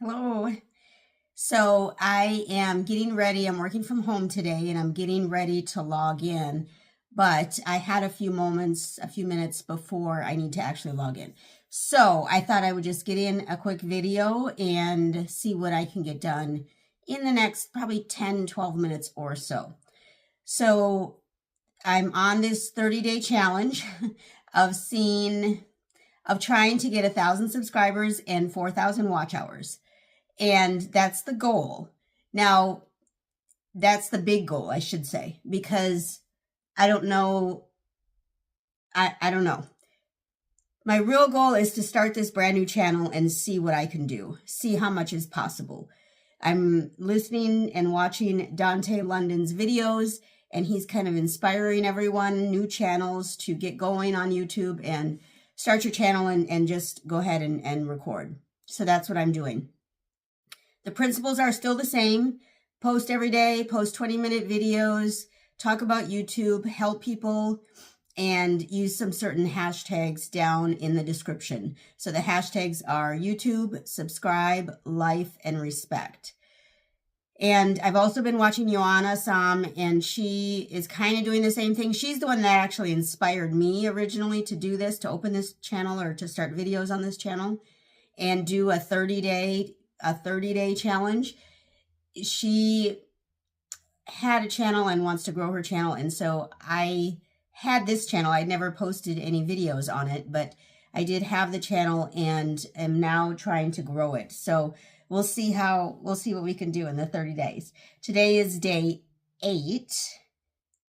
Hello. So I am getting ready. I'm working from home today and I'm getting ready to log in. But I had a few minutes before I need to actually log in. So I thought I would just get in a quick video and see what I can get done in the next probably 10, 12 minutes or so. So I'm on this 30-day challenge of trying to get 1,000 subscribers and 4,000 watch hours. And that's the goal. Now, that's the big goal, I should say, because I don't know. I don't know. My real goal is to start this brand new channel and see what I can do, see how much is possible. I'm listening and watching Dontay London's videos, and he's kind of inspiring everyone, new channels, to get going on YouTube and start your channel and just go ahead and record. So that's what I'm doing. The principles are still the same. Post every day, post 20-minute videos, talk about YouTube, help people, and use some certain hashtags down in the description. So the hashtags are YouTube, subscribe, life, and respect. And I've also been watching Joanna some, and she is kind of doing the same thing. She's the one that actually inspired me originally to do this, to open this channel or to start videos on this channel and do a 30-day challenge. She had a channel and wants to grow her channel, and so I had this channel. I never posted any videos on it, but I did have the channel and am now trying to grow it. So we'll see what we can do in the 30 days. Today is day 8.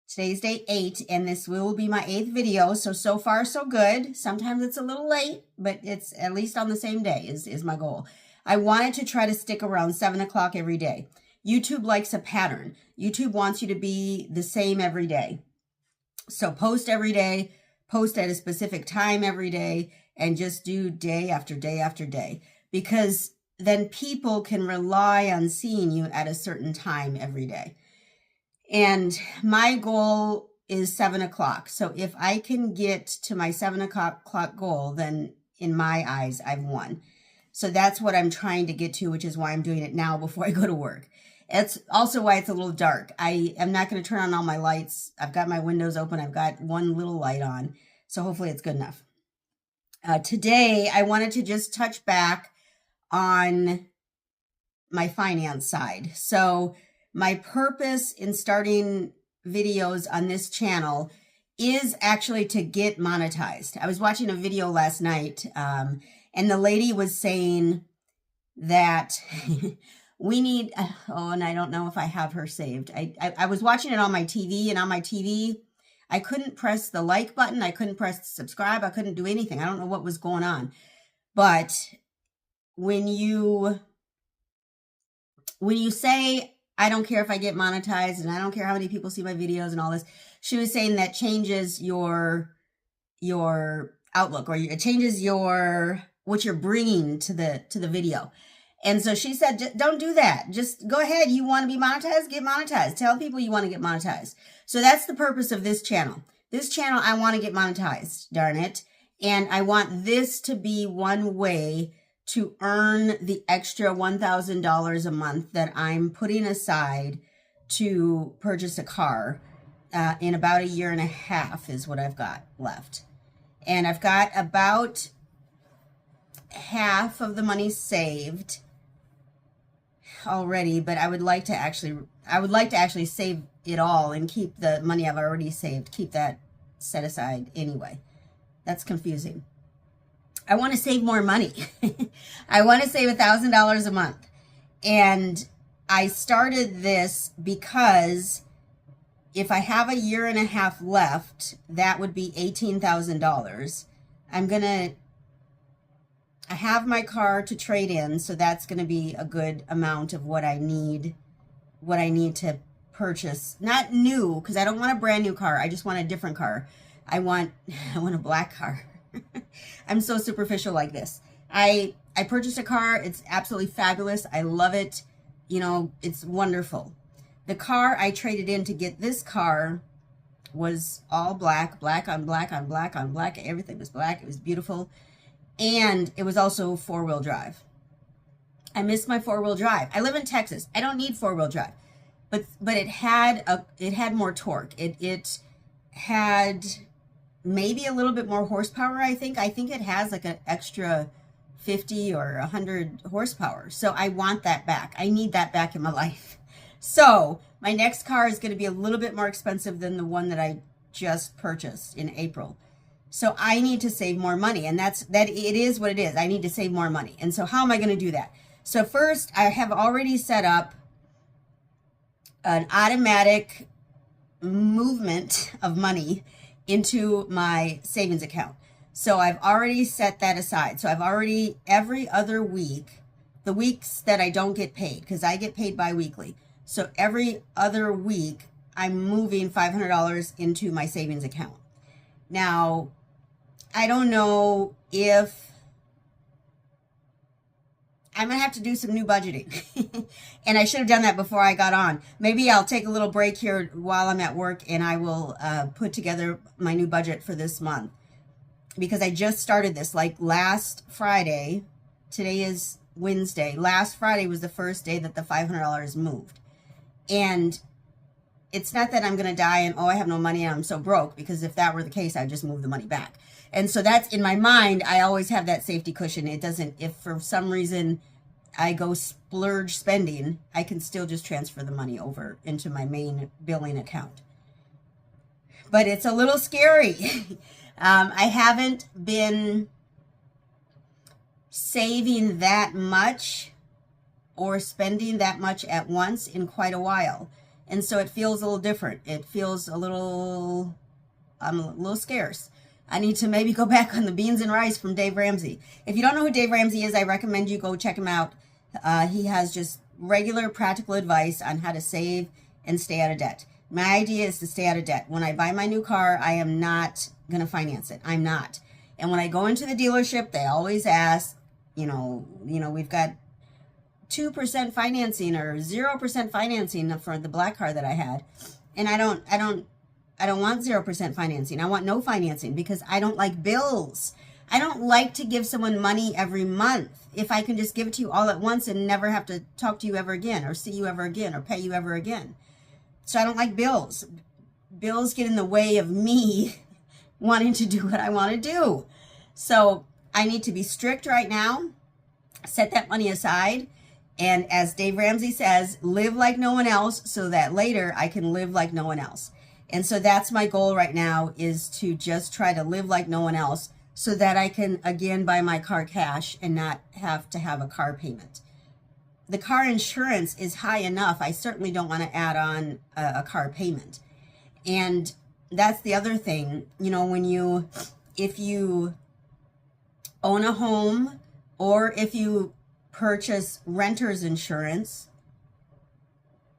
Today's day 8, and this will be my 8th video. So far, so good. Sometimes it's a little late, but it's at least on the same day is my goal. I wanted to try to stick around 7 o'clock every day. YouTube likes a pattern. YouTube wants you to be the same every day. So post every day, post at a specific time every day, and just do day after day after day. Because then people can rely on seeing you at a certain time every day. And my goal is 7 o'clock. So if I can get to my 7 o'clock goal, then in my eyes, I've won. So that's what I'm trying to get to, which is why I'm doing it now before I go to work. It's also why it's a little dark. I am not going to turn on all my lights. I've got my windows open. I've got one little light on. So hopefully it's good enough. Today, I wanted to just touch back on my finance side. So my purpose in starting videos on this channel is actually to get monetized. I was watching a video last night, and the lady was saying that we need, and I don't know if I have her saved. I was watching it on my TV, and on my TV, I couldn't press the like button. I couldn't press subscribe. I couldn't do anything. I don't know what was going on. But when you say, I don't care if I get monetized and I don't care how many people see my videos and all this, she was saying that changes your outlook, or it changes what you're bringing to the video. And so she said, don't do that. Just go ahead. You want to be monetized? Get monetized. Tell people you want to get monetized. So that's the purpose of this channel. This channel, I want to get monetized, darn it. And I want this to be one way to earn the extra $1,000 a month that I'm putting aside to purchase a car. In about a year and a half is what I've got left. And I've got about half of the money saved already, but I would like to actually save it all and keep the money I've already saved, keep that set aside anyway. That's confusing. I want to save more money. I want to save $1,000 a month. And I started this because if I have a year and a half left, that would be $18,000. I have my car to trade in, so that's going to be a good amount of what I need to purchase. Not new, because I don't want a brand new car. I just want a different car. I want a black car. I'm so superficial like this. I purchased a car. It's absolutely fabulous. I love it. You know, it's wonderful. The car I traded in to get this car was all black, black on black on black on black. Everything was black. It was beautiful. And it was also 4-wheel drive. I missed my four-wheel drive. I live in Texas. I don't need four-wheel drive. But it had more torque. It had maybe a little bit more horsepower, I think. I think it has like an extra 50 or 100 horsepower. So I want that back. I need that back in my life. So my next car is going to be a little bit more expensive than the one that I just purchased in April. So I need to save more money, and that it is what it is. I need to save more money. And so how am I going to do that? So first, I have already set up an automatic movement of money into my savings account. So I've already set that aside. So I've already, every other week, the weeks that I don't get paid, because I get paid bi-weekly. So every other week, I'm moving $500 into my savings account. Now, I don't know if I'm going to have to do some new budgeting. And I should have done that before I got on. Maybe I'll take a little break here while I'm at work, and I will put together my new budget for this month. Because I just started this like last Friday. Today is Wednesday. Last Friday was the first day that the $500 moved. And it's not that I'm going to die and, oh, I have no money and I'm so broke, because if that were the case, I'd just move the money back. And so that's in my mind. I always have that safety cushion. It doesn't, if for some reason I go splurge spending, I can still just transfer the money over into my main billing account. But it's a little scary. I haven't been saving that much or spending that much at once in quite a while. And so it feels a little different. It feels a little scarce. I need to maybe go back on the beans and rice from Dave Ramsey. If you don't know who Dave Ramsey is, I recommend you go check him out. He has just regular practical advice on how to save and stay out of debt. My idea is to stay out of debt. When I buy my new car, I am not going to finance it. I'm not. And when I go into the dealership, they always ask, you know, we've got 2% financing or 0% financing for the black car that I had. And I don't want 0% financing. I want no financing, because I don't like bills. I don't like to give someone money every month if I can just give it to you all at once and never have to talk to you ever again, or see you ever again, or pay you ever again. So I don't like bills. Bills get in the way of me wanting to do what I want to do. So I need to be strict right now, set that money aside, and as Dave Ramsey says, live like no one else, so that later I can live like no one else. And so that's my goal right now, is to just try to live like no one else, so that I can again buy my car cash and not have to have a car payment. The car insurance is high enough. I certainly don't want to add on a car payment. And that's the other thing, if you own a home, or if you purchase renter's insurance,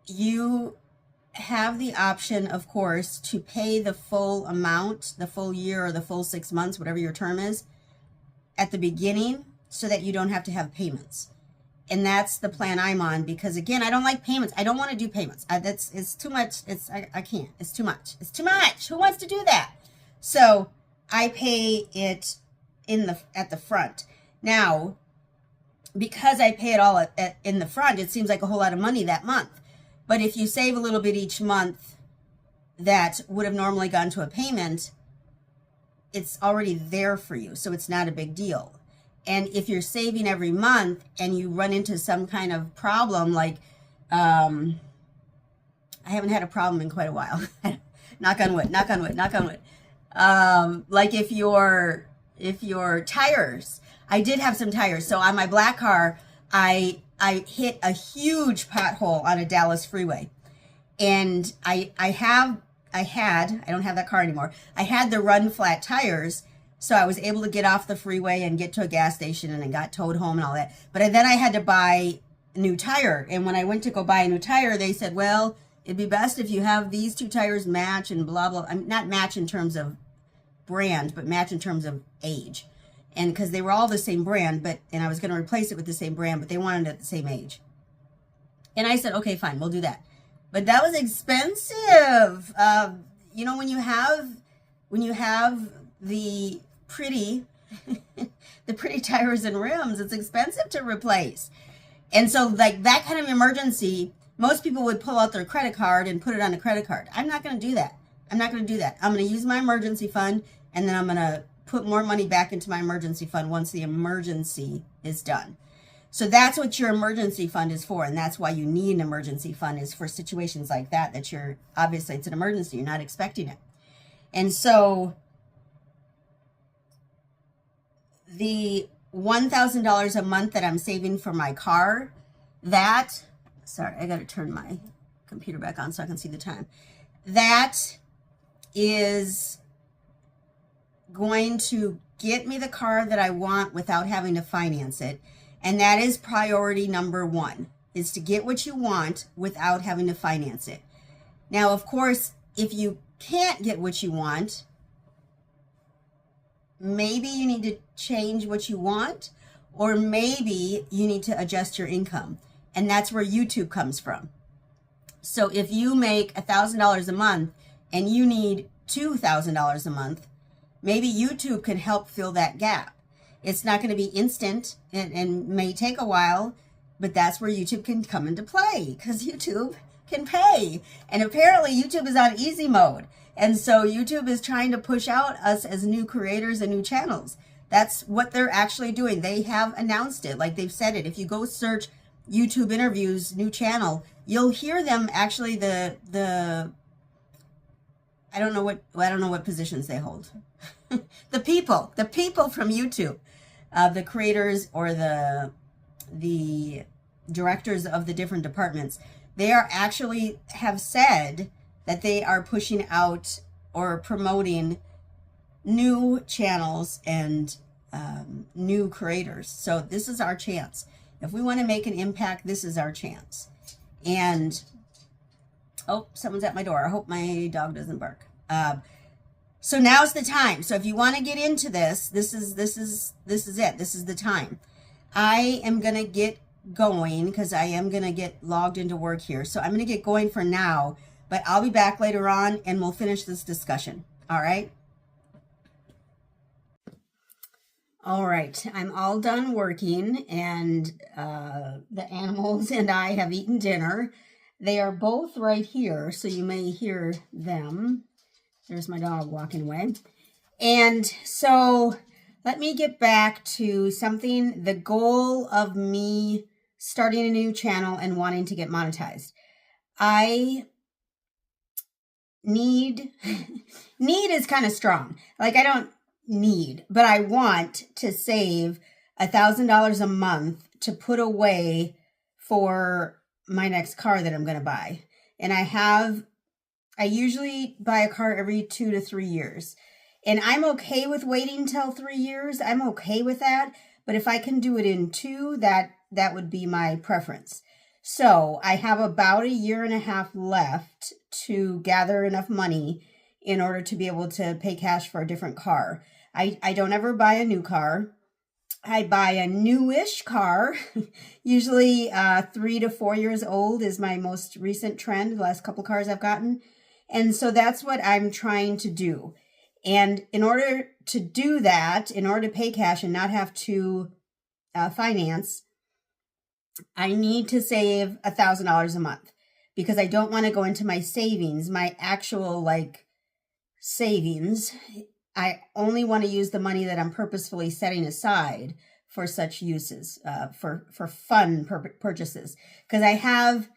you have the option, of course, to pay the full amount, the full year or the full 6 months, whatever your term is, at the beginning, so that you don't have to have payments. And that's the plan I'm on, because again, I don't like payments. I don't want to do payments. It's too much. I can't. It's too much. It's too much. Who wants to do that? So I pay it at the front. Now, because I pay it all in the front, it seems like a whole lot of money that month. But if you save a little bit each month that would have normally gone to a payment, it's already there for you. So it's not a big deal. And if you're saving every month and you run into some kind of problem, like, I haven't had a problem in quite a while. Knock on wood, knock on wood, knock on wood. Like if your tires, I did have some tires. So on my black car, I hit a huge pothole on a Dallas freeway. And I don't have that car anymore. I had the run flat tires. So I was able to get off the freeway and get to a gas station, and I got towed home and all that. But then I had to buy a new tire. And when I went to go buy a new tire, they said, well, it'd be best if you have these two tires match and blah, blah. I mean, not match in terms of brand, but match in terms of age. And because they were all the same brand, and I was going to replace it with the same brand, but they wanted it at the same age. And I said, okay, fine, we'll do that. But that was expensive. When you have the pretty tires and rims, it's expensive to replace. And so like that kind of emergency, most people would pull out their credit card and put it on a credit card. I'm not going to do that. I'm not going to do that. I'm going to use my emergency fund, and then I'm going to put more money back into my emergency fund once the emergency is done. So that's what your emergency fund is for. And that's why you need an emergency fund, is for situations like that, that you're, obviously it's an emergency. You're not expecting it. And so the $1,000 a month that I'm saving for my car, sorry, I got to turn my computer back on so I can see the time. That is going to get me the car that I want without having to finance it. And that is priority number one, is to get what you want without having to finance it. Now, of course, if you can't get what you want, maybe you need to change what you want, or maybe you need to adjust your income. And that's where YouTube comes from. So if you make $1,000 a month and you need $2,000 a month, maybe YouTube can help fill that gap. It's not going to be instant and may take a while, but that's where YouTube can come into play, because YouTube can pay. And apparently YouTube is on easy mode. And so YouTube is trying to push out us as new creators and new channels. That's what they're actually doing. They have announced it, like they've said it. If you go search YouTube interviews, new channel, you'll hear them actually I don't know what positions they hold. the people from YouTube, the creators or the directors of the different departments, they are actually have said that they are pushing out or promoting new channels and new creators. So this is our chance. If we want to make an impact, this is our chance. And oh, someone's at my door. I hope my dog doesn't bark. So now's the time. So if you want to get into this, this is it. This is the time. I am going to get going because I am going to get logged into work here. So I'm going to get going for now, but I'll be back later on and we'll finish this discussion. All right. All right. I'm all done working, and the animals and I have eaten dinner. They are both right here, so you may hear them. There's my dog walking away. And so let me get back to something, the goal of me starting a new channel and wanting to get monetized. I need is kind of strong. Like, I don't need, but I want to save $1,000 a month to put away for my next car that I'm going to buy. And I usually buy a car every 2 to 3 years. And I'm okay with waiting till 3 years. I'm okay with that. But if I can do it in 2, that would be my preference. So I have about 1.5 years left to gather enough money in order to be able to pay cash for a different car. I don't ever buy a new car. I buy a newish car. Usually 3 to 4 years old is my most recent trend, the last couple cars I've gotten. And so that's what I'm trying to do. And in order to do that, in order to pay cash and not have to finance, I need to save $1,000 a month, because I don't want to go into my savings, my actual savings. I only want to use the money that I'm purposefully setting aside for such uses, for fun purchases, because I have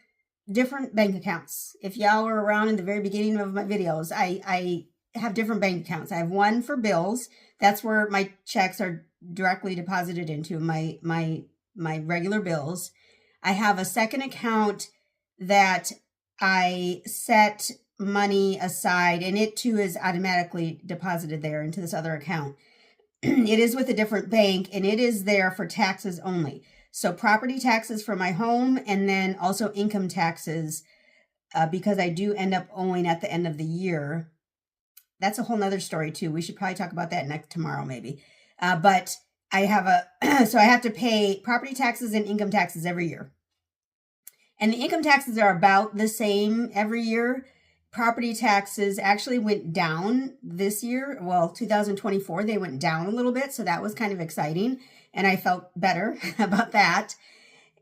different bank accounts. If y'all were around in the very beginning of my videos, I have different bank accounts. I have one for bills. That's where my checks are directly deposited into my regular bills. I have a second account that I set money aside, and it too is automatically deposited there into this other account. It is with a different bank, and it is there for taxes only. So property taxes for my home, and then also income taxes, because I do end up owing at the end of the year. That's a whole nother story too. We should probably talk about that tomorrow maybe. But I have so I have to pay property taxes and income taxes every year. And the income taxes are about the same every year. Property taxes actually went down this year. Well, 2024, they went down a little bit. So that was kind of exciting. And I felt better about that.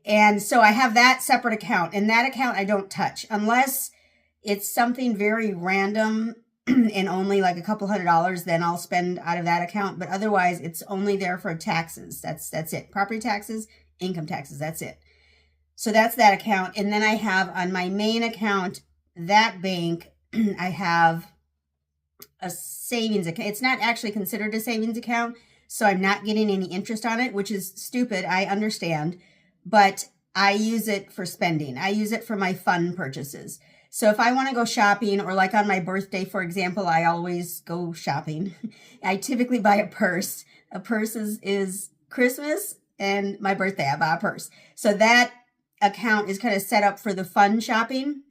And so I have that separate account, and that account I don't touch unless it's something very random and only like a couple $100, then I'll spend out of that account. But otherwise, it's only there for taxes. That's it. Property taxes, income taxes. That's it. So that's that account. And then I have on my main account, that bank, I have a savings account. It's not actually considered a savings account, so I'm not getting any interest on it, which is stupid. I understand, but I use it for spending. I use it for my fun purchases. So if I want to go shopping, or like on my birthday, for example, I always go shopping. I typically buy a purse. A purse is Christmas and my birthday. I buy a purse. So that account is kind of set up for the fun shopping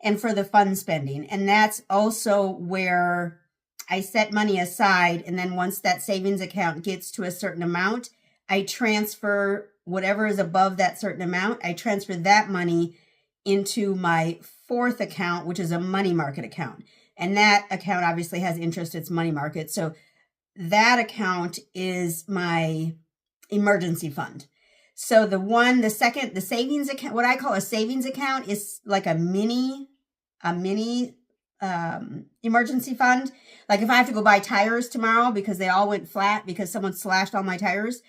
and for the fun spending. And that's also where I set money aside. And then once that savings account gets to a certain amount, I transfer whatever is above that certain amount. I transfer that money into my fourth account, which is a money market account. And that account obviously has interest. It's money market. So that account is my emergency fund. So the savings account, what I call a savings account, is like a mini emergency fund. Like if I have to go buy tires tomorrow because they all went flat because someone slashed all my tires,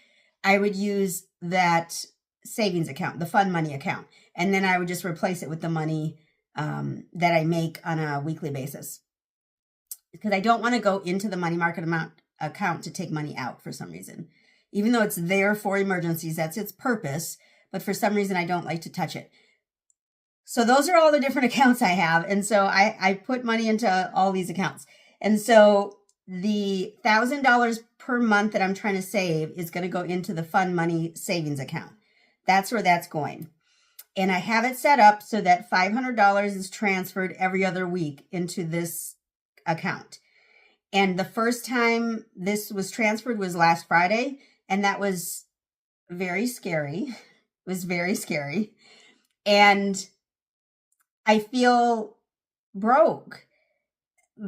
I would use that savings account, the fund money account. And then I would just replace it with the money that I make on a weekly basis. Because I don't want to go into the money market account to take money out for some reason. Even though it's there for emergencies, that's its purpose. But for some reason, I don't like to touch it. So those are all the different accounts I have. And so I put money into all these accounts. And so the $1,000 per month that I'm trying to save is going to go into the fund money savings account. That's where that's going. And I have it set up so that $500 is transferred every other week into this account. And the first time this was transferred was last Friday. And that was very scary. It was very scary. And I feel broke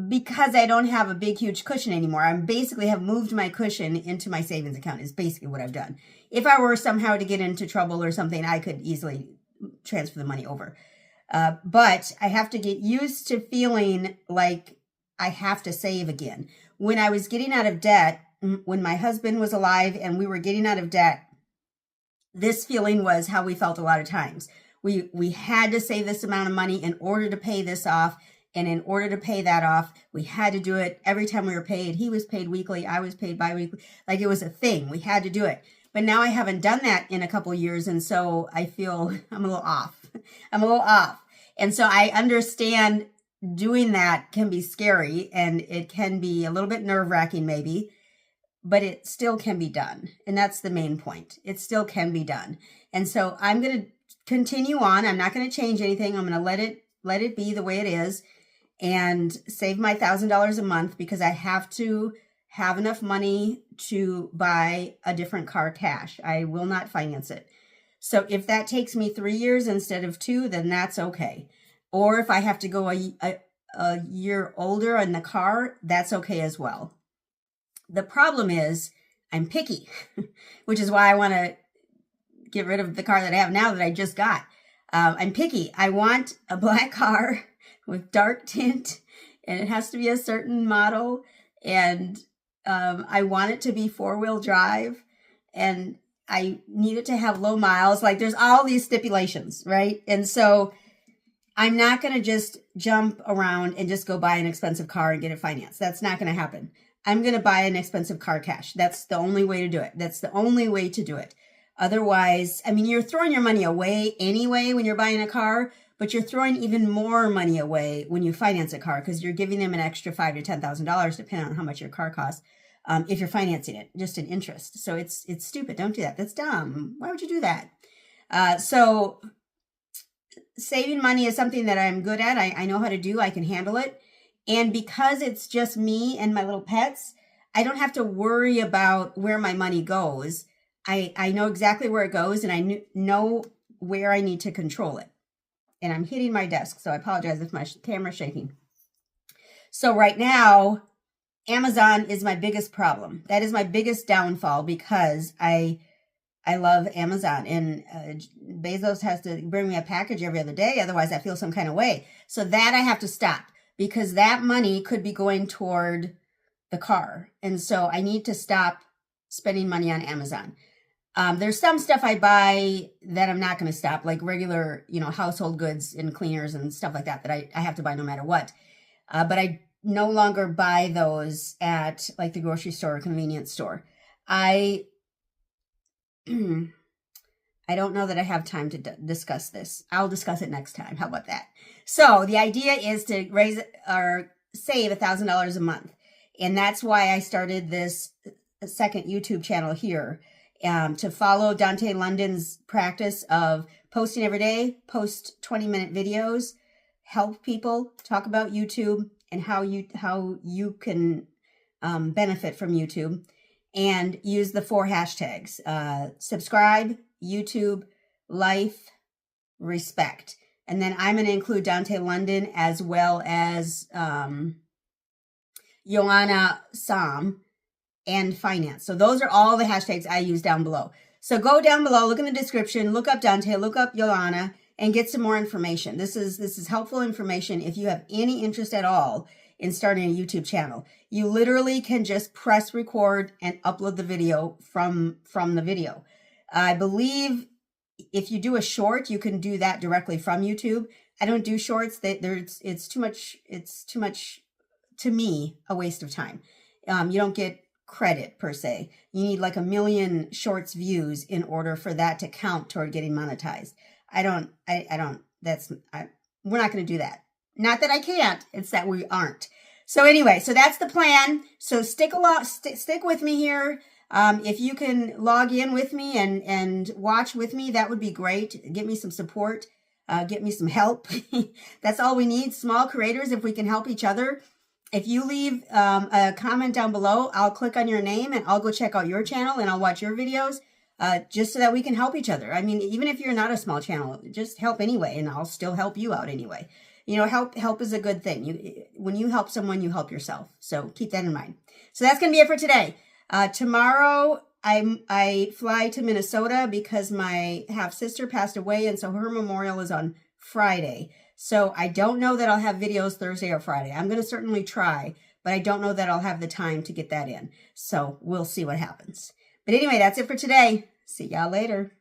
because I don't have a big, huge cushion anymore. I basically have moved my cushion into my savings account is basically what I've done. If I were somehow to get into trouble or something, I could easily transfer the money over. But I have to get used to feeling like I have to save again. When I was getting out of debt, when my husband was alive and we were getting out of debt, this feeling was how we felt a lot of times. We had to save this amount of money in order to pay this off. And in order to pay that off, we had to do it every time we were paid. He was paid weekly. I was paid biweekly. Like it was a thing. We had to do it. But now I haven't done that in a couple of years. And so I feel I'm a little off. I'm a little off. And so I understand doing that can be scary and it can be a little bit nerve-wracking maybe, but it still can be done. And that's the main point. It still can be done. And so I'm going to continue on. I'm not going to change anything. I'm going to let it be the way it is and save my $1,000 a month because I have to have enough money to buy a different car cash. I will not finance it. So if that takes me 3 years instead of 2, then that's okay. Or if I have to go a year older in the car, that's okay as well. The problem is I'm picky, which is why I want to get rid of the car that I have now that I just got. I'm picky. I want a black car with dark tint, and it has to be a certain model. And I want it to be 4-wheel drive, and I need it to have low miles. Like there's all these stipulations, right? And so I'm not going to just jump around and just go buy an expensive car and get it financed. That's not going to happen. I'm going to buy an expensive car cash. That's the only way to do it. That's the only way to do it. Otherwise, I mean, you're throwing your money away anyway when you're buying a car, but you're throwing even more money away when you finance a car because you're giving them an extra $5,000 to $10,000 depending on how much your car costs. If you're financing it, just in interest. So it's stupid. Don't do that. That's dumb. Why would you do that? So saving money is something that I'm good at. I know how to do. I can handle it. And because it's just me and my little pets, I don't have to worry about where my money goes. I know exactly where it goes and I know where I need to control it. And I'm hitting my desk, so I apologize if my camera's shaking. So right now, Amazon is my biggest problem. That is my biggest downfall because I I love Amazon, and Bezos has to bring me a package every other day. Otherwise, I feel some kind of way. So that I have to stop, because that money could be going toward the car. And so I need to stop spending money on Amazon. There's some stuff I buy that I'm not going to stop, like regular, household goods and cleaners and stuff like that I have to buy no matter what. But I no longer buy those at like the grocery store or convenience store. I I don't know that I have time to discuss this. I'll discuss it next time. How about that? So the idea is to raise or save $1,000 a month. And that's why I started this second YouTube channel here, to follow Dontay London's practice of posting every day, post 20-minute videos, help people, talk about YouTube and how you can benefit from YouTube, and use the 4 hashtags: subscribe, YouTube, life, respect. And then I'm going to include Dontay London as well as Joanna Sam and finance. So those are all the hashtags I use down below. So go down below, look in the description, look up Dontay, look up Joanna, and get some more information. This is helpful information if you have any interest at all in starting a YouTube channel. You literally can just press record and upload the video from the video. I believe if you do a short, you can do that directly from YouTube. I don't do shorts. It's too much, to me, a waste of time. You don't get credit per se. You need like 1 million shorts views in order for that to count toward getting monetized. We're not going to do that. Not that I can't, it's that we aren't. So anyway, so that's the plan. So stick with me here. If you can log in with me and watch with me, that would be great. Get me some support, get me some help. That's all we need. Small creators, if we can help each other. If you leave a comment down below, I'll click on your name and I'll go check out your channel and I'll watch your videos, just so that we can help each other. I mean, even if you're not a small channel, just help anyway, and I'll still help you out anyway. Help is a good thing. When you help someone, you help yourself. So keep that in mind. So that's going to be it for today. Tomorrow, I fly to Minnesota because my half-sister passed away, and so her memorial is on Friday. So I don't know that I'll have videos Thursday or Friday. I'm going to certainly try, but I don't know that I'll have the time to get that in. So we'll see what happens. But anyway, that's it for today. See y'all later.